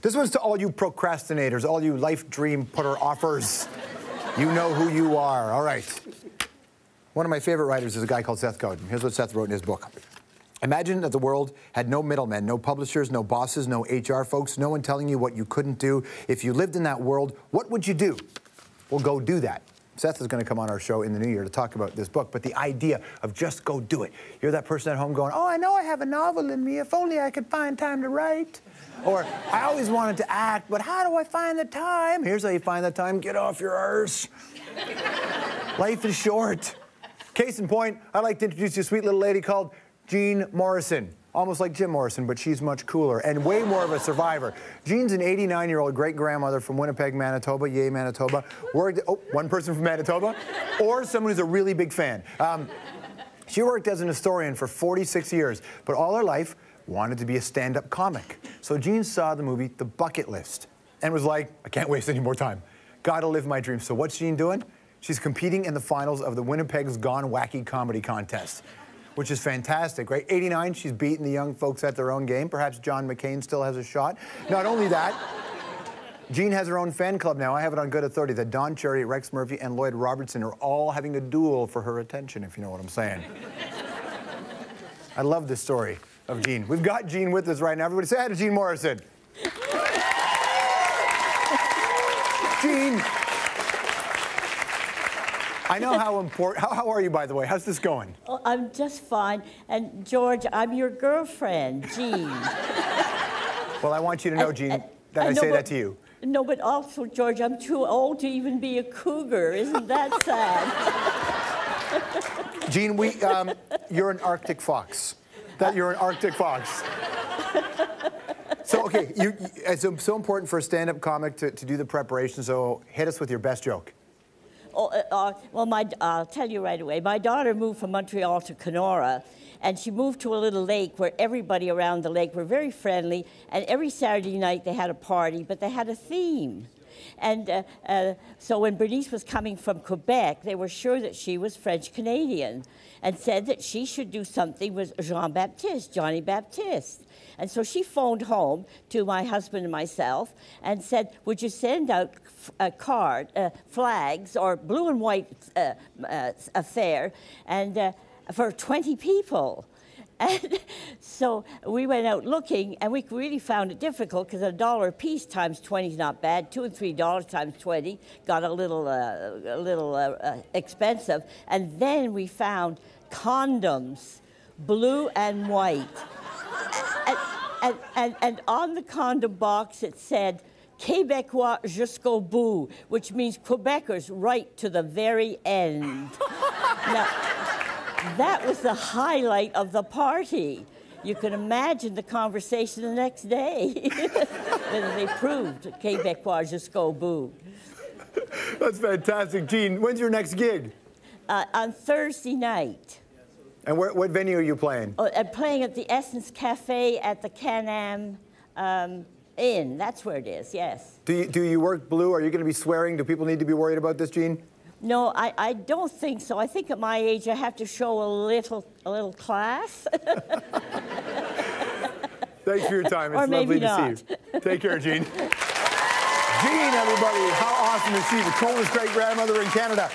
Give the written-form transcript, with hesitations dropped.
This one's to all you procrastinators, all you life dream putter offers. You know who you are. All right. One of my favorite writers is a guy called Seth Godin. Here's what Seth wrote in his book. Imagine that the world had no middlemen, no publishers, no bosses, no HR folks, no one telling you what you couldn't do. If you lived in that world, what would you do? Well, go do that. Seth is going to come on our show in the new year to talk about this book, but the idea of just go do it. You're that person at home going, oh, I know I have a novel in me. If only I could find time to write. Or, I always wanted to act, but how do I find the time? Here's how you find the time. Get off your arse. Life is short. Case in point, I'd like to introduce you to a sweet little lady called Jean Morrison. Almost like Jim Morrison, but she's much cooler and way more of a survivor. Jean's an 89-year-old great-grandmother from Winnipeg, Manitoba. Yay, Manitoba. Worked, oh, one person from Manitoba. Or someone who's a really big fan. She worked as an historian for 46 years, but all her life wanted to be a stand-up comic. So Jean saw the movie The Bucket List and was like, I can't waste any more time. Gotta live my dream. So what's Jean doing? She's competing in the finals of the Winnipeg's Gone Wacky Comedy Contest, which is fantastic, right? 89, she's beating the young folks at their own game. Perhaps John McCain still has a shot. Not only that, Jean has her own fan club now. I have it on good authority that Don Cherry, Rex Murphy, and Lloyd Robertson are all having a duel for her attention, if you know what I'm saying. I love this story of Jean. We've got Jean with us right now. Everybody say hi to Jean Morrison. Jean. I know how important. How are you, by the way? How's this going? Oh, I'm just fine. And George, I'm your girlfriend, Jean. Well, I want you to know, Jean, that I say that to you. No, but also, George, I'm too old to even be a cougar. Isn't that sad? Jean, you're an Arctic fox. You're an Arctic fox. So, okay, it's so important for a stand-up comic to do the preparation, so hit us with your best joke. Well, I'll tell you right away. My daughter moved from Montreal to Kenora, and she moved to a little lake where everybody around the lake were very friendly, and every Saturday night they had a party, but they had a theme. And so when Bernice was coming from Quebec, they were sure that she was French-Canadian and said that she should do something with Jean-Baptiste, Johnny Baptiste. And so she phoned home to my husband and myself and said, would you send out flags or blue and white affair and for 20 people? And so we went out looking, and we really found it difficult because $1 a piece times 20 is not bad. $2 and $3 times 20 got a little expensive. And then we found condoms, blue and white. And on the condom box it said, Québécois jusqu'au bout, which means Quebecers right to the very end. Now, that was the highlight of the party. You can imagine the conversation the next day. Whether they proved Québécois jusqu'au bout. That's fantastic. Jean, when's your next gig? On Thursday night. And what venue are you playing? Oh, I'm playing at the Essence Cafe at the Can-Am Inn. That's where it is, yes. Do you work blue? Are you going to be swearing? Do people need to be worried about this, Jean? No, I don't think so. I think at my age I have to show a little class. Thanks for your time. It's lovely to see you. Take care, Jean. Jean, everybody. How awesome is she? The coolest great-grandmother in Canada.